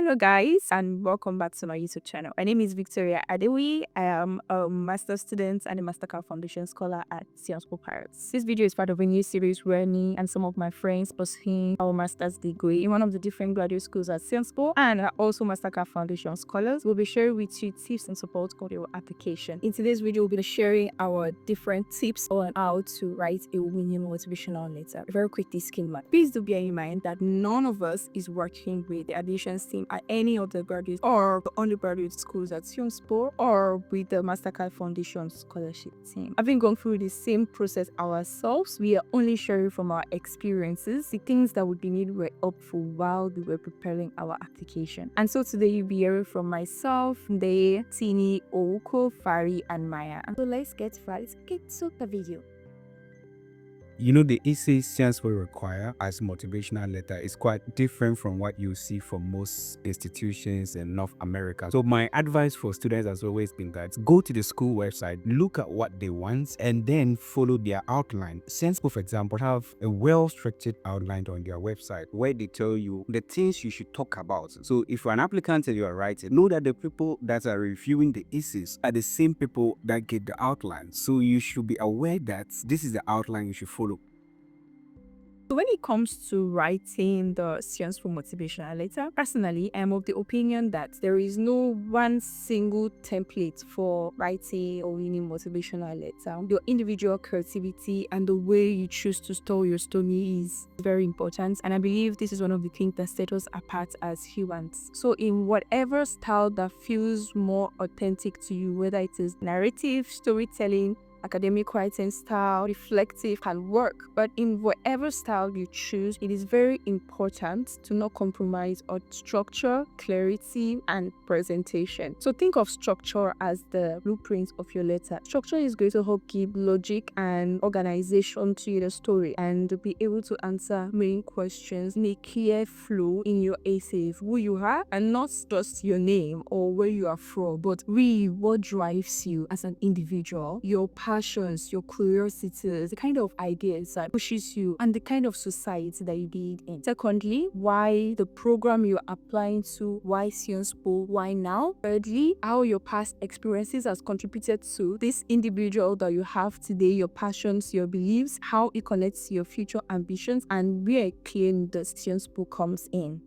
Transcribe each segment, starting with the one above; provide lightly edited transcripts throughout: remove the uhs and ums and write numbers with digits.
Hello guys and welcome back to my YouTube channel. My name is Victoria Adewi. I am a master's student and a Mastercard Foundation scholar at Sciences Po Paris. This video is part of a new series where me and some of my friends pursuing our master's degree in one of the different graduate schools at Sciences Po and are also Mastercard Foundation scholars. We'll be sharing with you tips and support for your application. In today's video, we'll be sharing our different tips on how to write a winning motivational letter. A very quick disclaimer. Please do bear in mind that none of us is working with the admissions team at any of the graduate or the undergraduate schools at Sciences Po or with the Mastercard Foundation scholarship team. Having gone through the same process ourselves, we are only sharing from our experiences the things that we believe were helpful while we were preparing our application. And so today you'll be hearing from myself, Nde, Tini, Ouko, Fari, and Maya. So let's get right to the video. You know, the essays Sciences Po require as motivational letter is quite different from what you see from most institutions in North America. So my advice for students has always been that go to the school website, look at what they want, and then follow their outline. Sciences Po, for example, have a well-structured outline on their website where they tell you the things you should talk about. So if you're an applicant and you are writing, know that the people that are reviewing the essays are the same people that get the outline. So you should be aware that this is the outline you should follow. So when it comes to writing the Sciences Po motivational letter, personally, I am of the opinion that there is no one single template for writing or winning motivational letter. Your individual creativity and the way you choose to tell your story is very important, and I believe this is one of the things that set us apart as humans. So in whatever style that feels more authentic to you, whether it is narrative, storytelling, academic writing style, reflective, can work. But in whatever style you choose, it is very important to not compromise on structure, clarity, and presentation. So think of structure as the blueprint of your letter. Structure is going to help give logic and organization to your story and be able to answer main questions in a clear flow in your essay, who you are, and not just your name or where you are from, but really what drives you as an individual, your passions, your curiosities, the kind of ideas that pushes you, and the kind of society that you live in. Secondly, why the program you're applying to, why Sciences Po, why now? Thirdly, how your past experiences has contributed to this individual that you have today, your passions, your beliefs, how it connects to your future ambitions, and where clearly the Sciences Po comes in.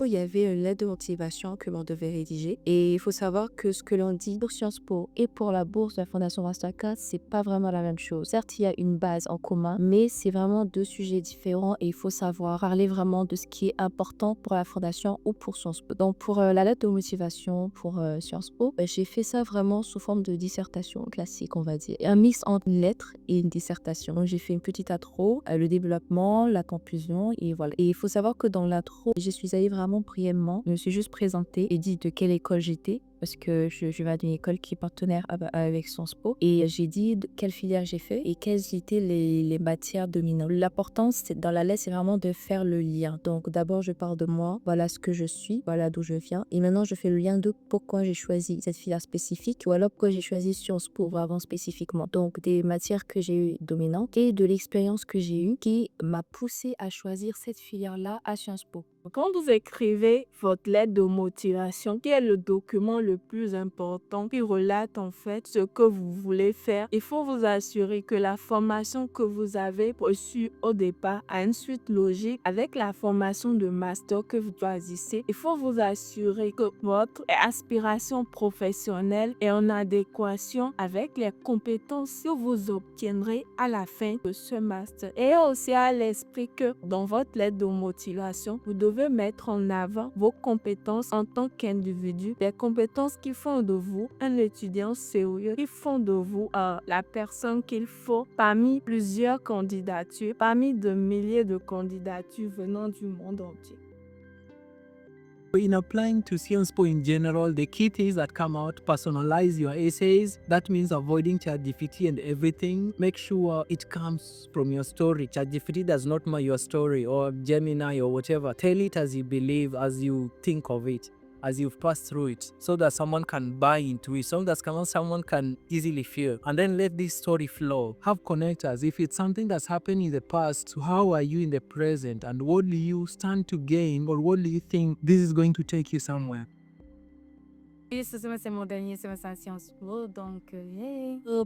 Il y avait une lettre de motivation que l'on devait rédiger. Et il faut savoir que ce que l'on dit pour Sciences Po et pour la bourse de la Fondation Mastercard, c'est pas vraiment la même chose. Certes, il y a une base en commun, mais c'est vraiment deux sujets différents et il faut savoir parler vraiment de ce qui est important pour la Fondation ou pour Sciences Po. Donc, pour la lettre de motivation pour Sciences Po, j'ai fait ça vraiment sous forme de dissertation classique, on va dire. Un mix entre une lettre et une dissertation. Donc, j'ai fait une petite intro, le développement, la conclusion et voilà. Et il faut savoir que dans l'intro, je suis allée vraiment brièvement, je me suis juste présentée et dit de quelle école j'étais, parce que je viens d'une école qui est partenaire avec Sciences Po, et j'ai dit quelle filière j'ai fait et quelles étaient les matières dominantes. L'importance dans la lettre, c'est vraiment de faire le lien. Donc d'abord je parle de moi, voilà ce que je suis, voilà d'où je viens, et maintenant je fais le lien de pourquoi j'ai choisi cette filière spécifique, ou alors pourquoi j'ai choisi Sciences Po vraiment spécifiquement. Donc des matières que j'ai eues dominantes et de l'expérience que j'ai eue qui m'a poussée à choisir cette filière-là à Sciences Po. Quand vous écrivez votre lettre de motivation, qui est le document le plus important qui relate en fait ce que vous voulez faire, il faut vous assurer que la formation que vous avez reçue au départ a une suite logique avec la formation de master que vous choisissez. Il faut vous assurer que votre aspiration professionnelle est en adéquation avec les compétences que vous obtiendrez à la fin de ce master. Et aussi à l'esprit que dans votre lettre de motivation, vous devez mettre en avant vos compétences en tant qu'individu, les compétences qui font de vous un étudiant sérieux, qui font de vous la personne qu'il faut parmi plusieurs candidatures, parmi de milliers de candidatures venant du monde entier. In applying to Sciences Po in general, the key things that come out: personalize your essays. That means avoiding ChatGPT and everything. Make sure it comes from your story. ChatGPT does not know your story, or Gemini or whatever. Tell it as you believe, as you think of it. as you've passed through it, so that someone can buy into it, so that someone can easily feel. And then let this story flow. Have connectors. If it's something that's happened in the past, how are you in the present, and what do you stand to gain, or what do you think this is going to take you somewhere? Oui, ce semestre, c'est mon dernier semestre à Sciences Po, donc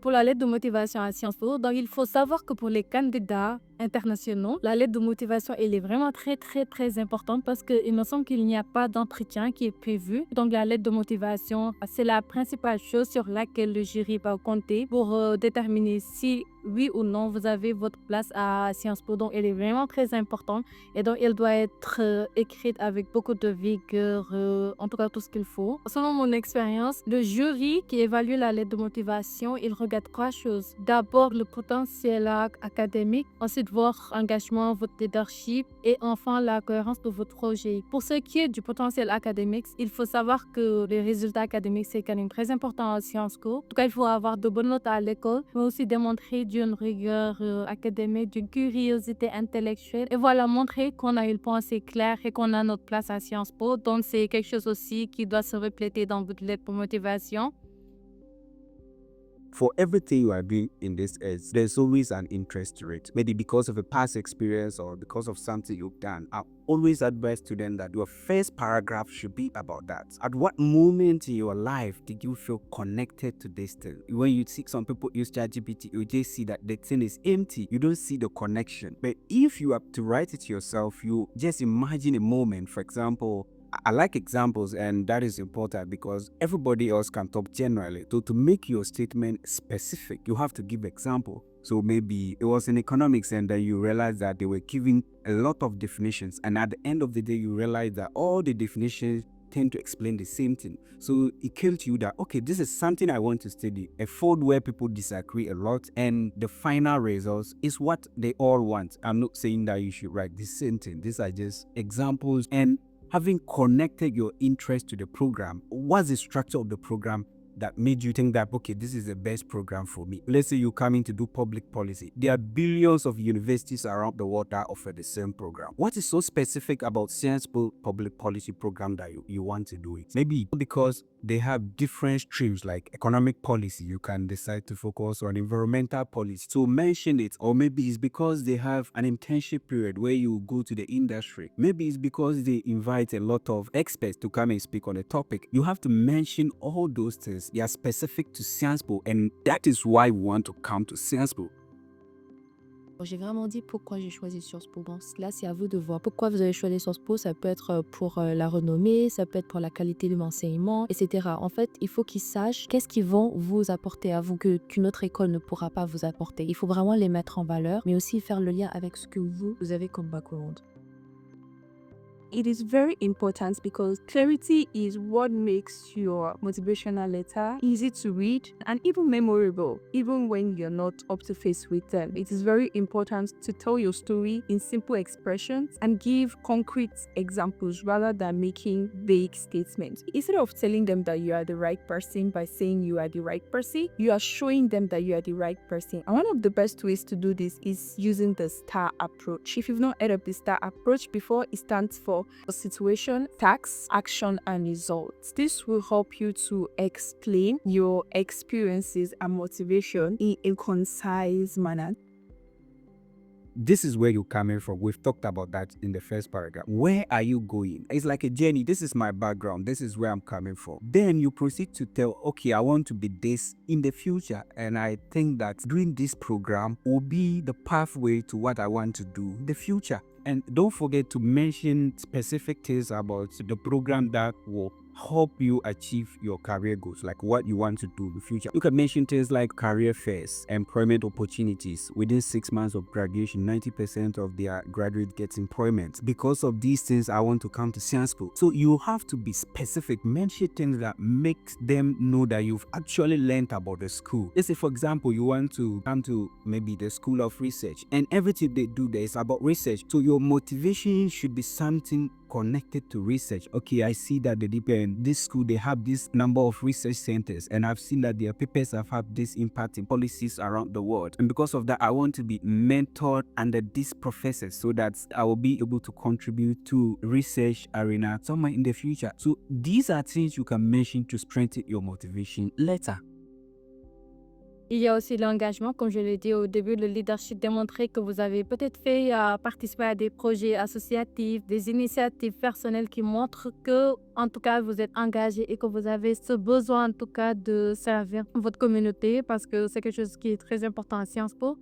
pour la lettre de motivation à Sciences Po, donc il faut savoir que pour les candidats internationaux, la lettre de motivation, elle est vraiment très, très, très importante parce qu'il me semble qu'il n'y a pas d'entretien qui est prévu. Donc la lettre de motivation, c'est la principale chose sur laquelle le jury va compter pour déterminer si oui ou non vous avez votre place à Sciences Po. Donc elle est vraiment très importante et donc elle doit être écrite avec beaucoup de vigueur, en tout cas tout ce qu'il faut. Selon mon expérience, le jury qui évalue la lettre de motivation, il regarde trois choses. D'abord le potentiel académique, ensuite votre engagement, votre leadership et enfin la cohérence de votre projet. Pour ce qui est du potentiel académique, il faut savoir que les résultats académiques c'est quand même très important à Sciences Po. En tout cas, il faut avoir de bonnes notes à l'école, mais aussi démontrer d'une rigueur académique, d'une curiosité intellectuelle et voilà, montrer qu'on a une pensée claire et qu'on a notre place à Sciences Po. Donc c'est quelque chose aussi qui doit se refléter dans votre lettre de motivation. For everything you are doing in this is, there's always an interest to it. Maybe because of a past experience or because of something you've done. I always advise students that your first paragraph should be about that. At what moment in your life did you feel connected to this thing? When you see some people use ChatGPT, you just see that the thing is empty. You don't see the connection. But if you have to write it yourself, you just imagine a moment. For example, I like examples, and that is important because everybody else can talk generally. So to make your statement specific, you have to give example. So maybe it was in economics and then you realize that they were giving a lot of definitions, and at the end of the day you realize that all the definitions tend to explain the same thing. So it came to you that, okay, this is something I want to study, a field where people disagree a lot, and the final results is what they all want. I'm not saying that you should write the same thing. These are just examples. And having connected your interest to the program, what's the structure of the program that made you think that, okay, this is the best program for me? Let's say you're coming to do public policy. There are billions of universities around the world that offer the same program. What is so specific about Sciences Po public policy program that you want to do it? Maybe because they have different streams like economic policy, you can decide to focus on environmental policy. So mention it. Or maybe it's because they have an internship period where you go to the industry. Maybe it's because they invite a lot of experts to come and speak on a topic. You have to mention all those things. They are specific to Sciences Po, and that is why we want to come to Sciences Po. J'ai vraiment dit pourquoi j'ai choisi Sciences Po. Bon, là, c'est à vous de voir. Pourquoi vous avez choisi Sciences Po? Ça peut être pour la renommée, ça peut être pour la qualité de l'enseignement, etc. En fait, il faut qu'ils sachent qu'est-ce qu'ils vont vous apporter à vous qu'une autre école ne pourra pas vous apporter. Il faut vraiment les mettre en valeur, mais aussi faire le lien avec ce que vous avez comme background. It is very important because clarity is what makes your motivational letter easy to read and even memorable, even when you're not up to face with them. It is very important to tell your story in simple expressions and give concrete examples rather than making vague statements. Instead of telling them that you are the right person by saying you are the right person, you are showing them that you are the right person. And one of the best ways to do this is using the STAR approach. If you've not heard of the STAR approach before, it stands for situation, task, action, and results. This will help you to explain your experiences and motivation in a concise manner. This is where you're coming from. We've talked about that in the first paragraph. Where are you going? It's like a journey. This is my background. This is where I'm coming from. Then you proceed to tell, okay, I want to be this in the future. And I think that doing this program will be the pathway to what I want to do in the future. And don't forget to mention specific things about the program that will help you achieve your career goals, like what you want to do in the future. You can mention things like career fairs, employment opportunities. Within 6 months of graduation, 90% of their graduates get employment. Because of these things, I want to come to Sciences Po. So you have to be specific. Mention things that make them know that you've actually learned about the school. Let's say, for example, you want to come to maybe the School of Research, and everything they do there is about research. So your motivation should be something connected to research. Okay, I see that this school, they have this number of research centers, and I've seen that their papers have had this impact in policies around the world. And because of that, I want to be mentored under these professors so that I will be able to contribute to research arena somewhere in the future. So these are things you can mention to strengthen your motivation letter. Il y a aussi l'engagement, comme je l'ai dit au début, le leadership, démontrer que vous avez peut-être fait participer à des projets associatifs, des initiatives personnelles qui montrent que, en tout cas, vous êtes engagé et que vous avez ce besoin, en tout cas, de servir votre communauté parce que c'est quelque chose qui est très important à Sciences Po.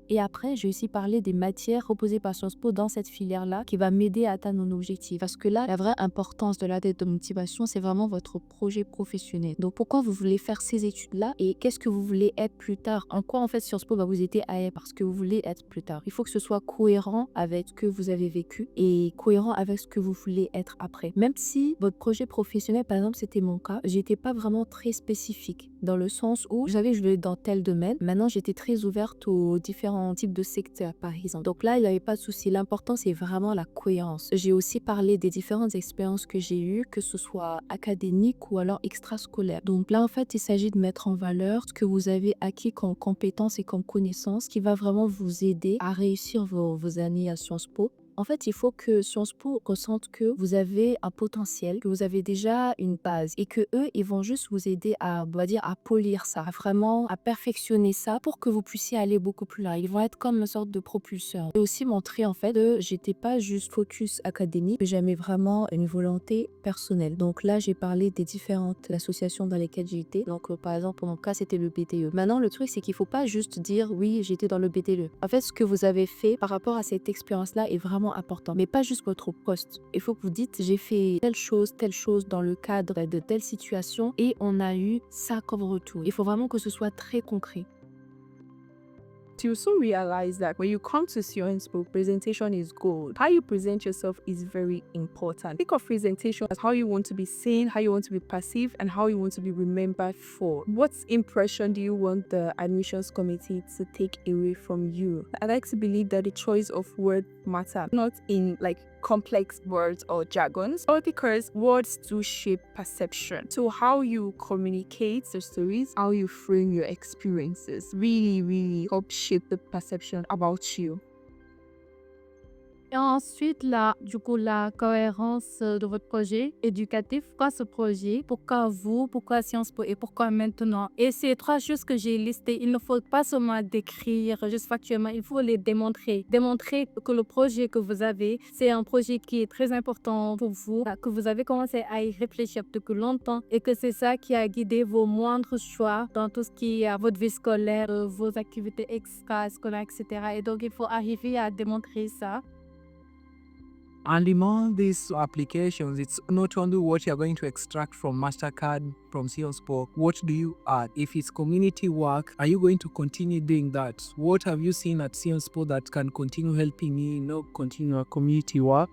Et après, j'ai aussi parlé des matières proposées par Sciences Po dans cette filière-là qui va m'aider à atteindre mon objectif. Parce que là, la vraie importance de la lettre de motivation, c'est vraiment votre projet professionnel. Donc, pourquoi vous voulez faire ces études-là et qu'est-ce que vous voulez être plus tard? En quoi, en fait, Sciences Po va vous aider à être parce que vous voulez être plus tard. Il faut que ce soit cohérent avec ce que vous avez vécu et cohérent avec ce que vous voulez être après. Même si votre projet professionnel, par exemple, c'était mon cas, j'étais pas vraiment très spécifique dans le sens où je savais que je voulais être dans tel domaine. Maintenant, j'étais très ouverte aux différents types de secteurs, par exemple. Donc là, il n'y avait pas de souci. L'important, c'est vraiment la cohérence. J'ai aussi parlé des différentes expériences que j'ai eues, que ce soit académiques ou alors extrascolaires. Donc là, en fait, il s'agit de mettre en valeur ce que vous avez acquis comme compétences et comme connaissances qui va vraiment vous aider à réussir vos années à Sciences Po. En fait, il faut que Sciences Po ressente que vous avez un potentiel, que vous avez déjà une base et que eux, ils vont juste vous aider à, on va dire, à polir ça, à perfectionner ça pour que vous puissiez aller beaucoup plus loin. Ils vont être comme une sorte de propulseur. Et aussi montrer en fait que j'étais pas juste focus académique, mais j'avais vraiment une volonté personnelle. Donc là, j'ai parlé des différentes associations dans lesquelles j'ai été. Donc par exemple, pour mon cas, c'était le BTE. Maintenant, le truc, c'est qu'il faut pas juste dire oui, j'étais dans le BTE. En fait, ce que vous avez fait par rapport à cette expérience-là est vraiment important, mais pas juste votre poste. Il faut que vous dites j'ai fait telle chose dans le cadre de telle situation et on a eu ça comme retour. Il faut vraiment que ce soit très concret. You also realize that when you come to Sciences Po, presentation is gold. How you present yourself is very important. Think of presentation as how you want to be seen, how you want to be perceived, and how you want to be remembered for. What impression do you want the admissions committee to take away from you? I like to believe that the choice of word matter, not in like complex words or jargons, or because words do shape perception. So how you communicate the stories, how you frame your experiences really help shape the perception about you. Et ensuite, la cohérence de votre projet éducatif. Pourquoi ce projet? Pourquoi vous? Pourquoi Sciences Po? Et pourquoi maintenant? Et ces trois choses que j'ai listées, il ne faut pas seulement décrire juste factuellement, il faut les démontrer. Démontrer que le projet que vous avez, c'est un projet qui est très important pour vous, que vous avez commencé à y réfléchir depuis longtemps et que c'est ça qui a guidé vos moindres choix dans tout ce qui est votre vie scolaire, vos activités extrascolaires, etc. Et donc, il faut arriver à démontrer ça. And among these applications, it's not only what you're going to extract from Mastercard, from Sciences Po. What do you add? If it's community work, are you going to continue doing that? What have you seen at Sciences Po that can continue helping you, continue community work?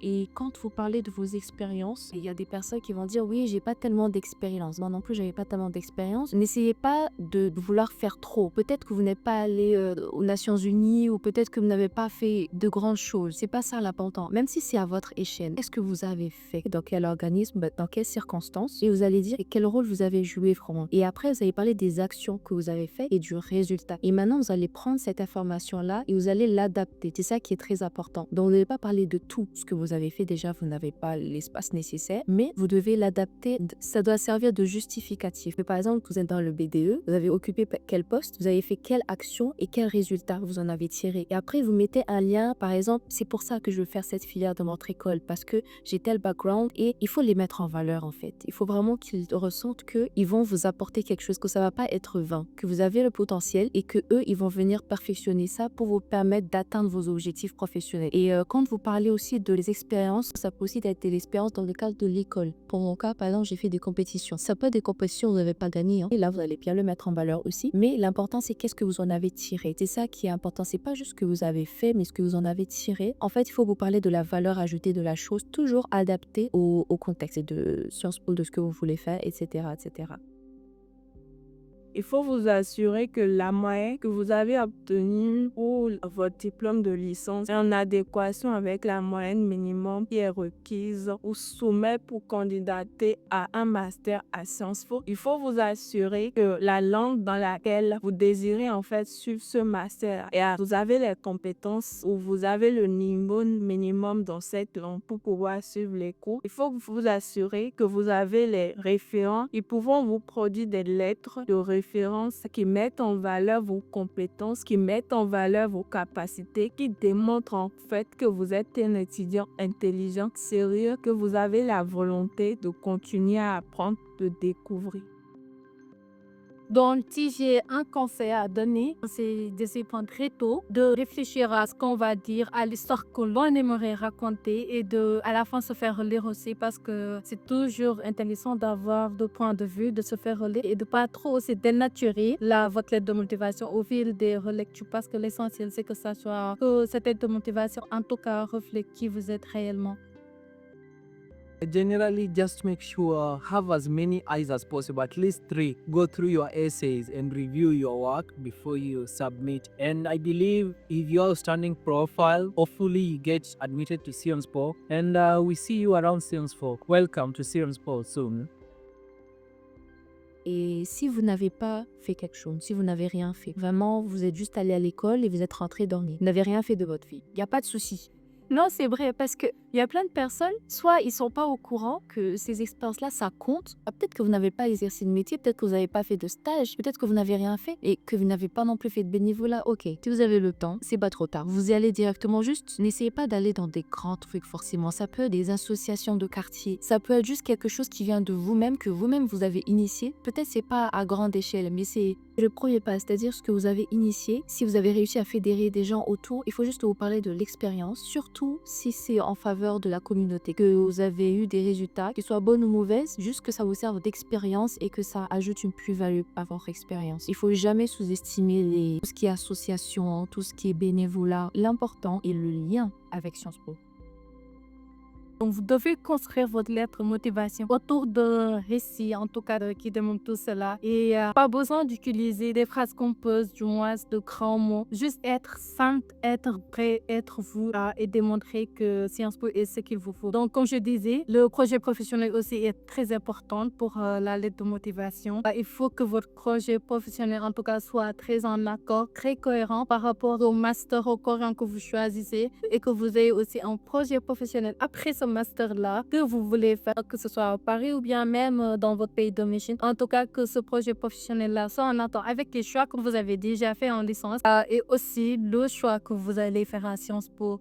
Et quand vous parlez de vos expériences, il y a des personnes qui vont dire oui, j'ai pas tellement d'expérience. Moi non plus, j'avais pas tellement d'expérience. N'essayez pas de vouloir faire trop. Peut-être que vous n'êtes pas allé aux Nations Unies ou peut-être que vous n'avez pas fait de grandes choses. C'est pas ça l'important. Même si c'est à votre échelle, qu'est-ce que vous avez fait? Dans quel organisme? Dans quelles circonstances? Et vous allez dire quel rôle vous avez joué vraiment. Et après, vous allez parler des actions que vous avez faites et du résultat. Et maintenant, vous allez prendre cette information-là et vous allez l'adapter. C'est ça qui est très important. Donc, vous n'allez pas parler de tout ce que vous avez fait. Déjà, vous n'avez pas l'espace nécessaire, mais vous devez l'adapter. Ça doit servir de justificatif. Mais par exemple, vous êtes dans le BDE, vous avez occupé quel poste, vous avez fait quelle action et quel résultat vous en avez tiré. Et après, vous mettez un lien. Par exemple, c'est pour ça que je veux faire cette filière dans votre école parce que j'ai tel background et il faut les mettre en valeur en fait. Il faut vraiment qu'ils ressentent qu'ils vont vous apporter quelque chose, que ça va pas être vain, que vous avez le potentiel et que eux, ils vont venir perfectionner ça pour vous permettre d'atteindre vos objectifs professionnels. Et quand vous parlez aussi de les expériences, ça peut aussi être des expériences dans le cadre de l'école. Pour mon cas, par exemple, j'ai fait des compétitions. Ça peut être des compétitions où vous n'avez pas gagné. Et là, vous allez bien le mettre en valeur aussi. Mais l'important, c'est qu'est-ce que vous en avez tiré. C'est ça qui est important. C'est pas juste ce que vous avez fait, mais ce que vous en avez tiré. En fait, il faut vous parler de la valeur ajoutée de la chose, toujours adaptée au contexte de Sciences Po, de ce que vous voulez faire, etc., etc. Il faut vous assurer que la moyenne que vous avez obtenue pour votre diplôme de licence est en adéquation avec la moyenne minimum qui est requise ou soumet pour candidater à un master à Sciences Po. Il faut vous assurer que la langue dans laquelle vous désirez en fait suivre ce master et vous avez les compétences ou vous avez le niveau minimum dans cette langue pour pouvoir suivre les cours. Il faut vous assurer que vous avez les référents qui pourront vous produire des lettres de référence qui mettent en valeur vos compétences, qui mettent en valeur vos capacités, qui démontrent en fait que vous êtes un étudiant intelligent, sérieux, que vous avez la volonté de continuer à apprendre, de découvrir. Donc, si j'ai un conseil à donner, c'est de s'y prendre très tôt, de réfléchir à ce qu'on va dire, à l'histoire que l'on aimerait raconter et de, à la fin, se faire relire aussi parce que c'est toujours intéressant d'avoir deux points de vue, de se faire relire et de pas trop aussi dénaturer votre lettre de motivation au fil des relectures parce que l'essentiel, c'est que cette lettre de motivation, en tout cas, reflète qui vous êtes réellement. Generally, just make sure have as many eyes as possible, at least 3. Go through your essays and review your work before you submit. And I believe if you're a standing profile, hopefully you get admitted to Sciences Po. And we see you around Sciences Po. Welcome to Sciences Po soon. Et si vous n'avez pas fait quelque chose, si vous n'avez rien fait, vraiment, vous êtes juste allé à l'école et vous êtes rentré dormir, vous n'avez rien fait de votre vie, il n'y a pas de souci. Non, c'est vrai, parce qu'il y a plein de personnes, soit ils ne sont pas au courant que ces expériences-là, ça compte. Peut-être que vous n'avez pas exercé de métier, peut-être que vous n'avez pas fait de stage, peut-être que vous n'avez rien fait et que vous n'avez pas non plus fait de bénévolat. Ok, si vous avez le temps, c'est pas trop tard. Vous y allez directement juste. N'essayez pas d'aller dans des grands trucs forcément. Ça peut être des associations de quartier. Ça peut être juste quelque chose qui vient de vous-même, que vous-même vous avez initié. Peut-être c'est pas à grande échelle, mais c'est le premier pas, c'est-à-dire ce que vous avez initié. Si vous avez réussi à fédérer des gens autour, il faut juste vous parler de l'expérience, surtout si c'est en faveur de la communauté, que vous avez eu des résultats, qu'ils soient bons ou mauvais, juste que ça vous serve d'expérience et que ça ajoute une plus-value à votre expérience. Il faut jamais sous-estimer tout ce qui est association, tout ce qui est bénévolat. L'important est le lien avec Sciences Po. Donc, vous devez construire votre lettre de motivation autour d'un récit, en tout cas, qui démontre tout cela. Et pas besoin d'utiliser des phrases composées, du moins de grands mots. Juste être simple, être vrai, être vous et démontrer que Sciences Po est ce qu'il vous faut. Donc, comme je disais, le projet professionnel aussi est très important pour la lettre de motivation. Il faut que votre projet professionnel, en tout cas, soit très en accord, très cohérent par rapport au master au coréen que vous choisissez et que vous ayez aussi un projet professionnel après ce master-là que vous voulez faire, que ce soit à Paris ou bien même dans votre pays d'origine. En tout cas, que ce projet professionnel-là soit en accord avec les choix que vous avez déjà fait en licence et aussi le choix que vous allez faire à Sciences Po.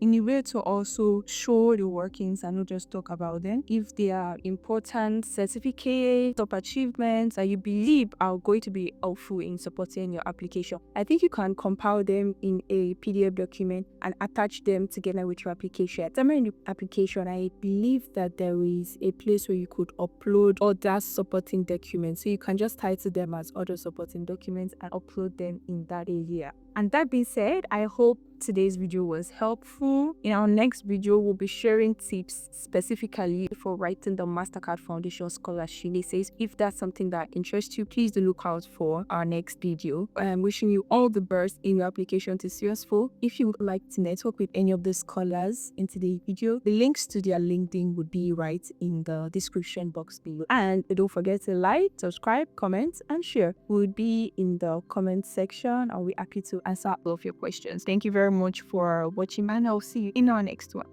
In a way to also show the workings and not just talk about them. If they are important certificates, top achievements that you believe are going to be helpful in supporting your application, I think you can compile them in a PDF document and attach them together with your application. Somewhere in the application, I believe that there is a place where you could upload other supporting documents. So you can just title them as other supporting documents and upload them in that area. And that being said, I hope today's video was helpful. In our next video, we'll be sharing tips specifically for writing the Mastercard Foundation scholarship essays. If that's something that interests you, please do look out for our next video. I'm wishing you all the best in your application to Sciences Po. If you would like to network with any of the scholars in today's video, the links to their LinkedIn would be right in the description box below. And don't forget to like, subscribe, comment, and share. We'll be in the comment section. I'll be happy to answer all of your questions. Thank you very much for watching, and I'll see you in our next one.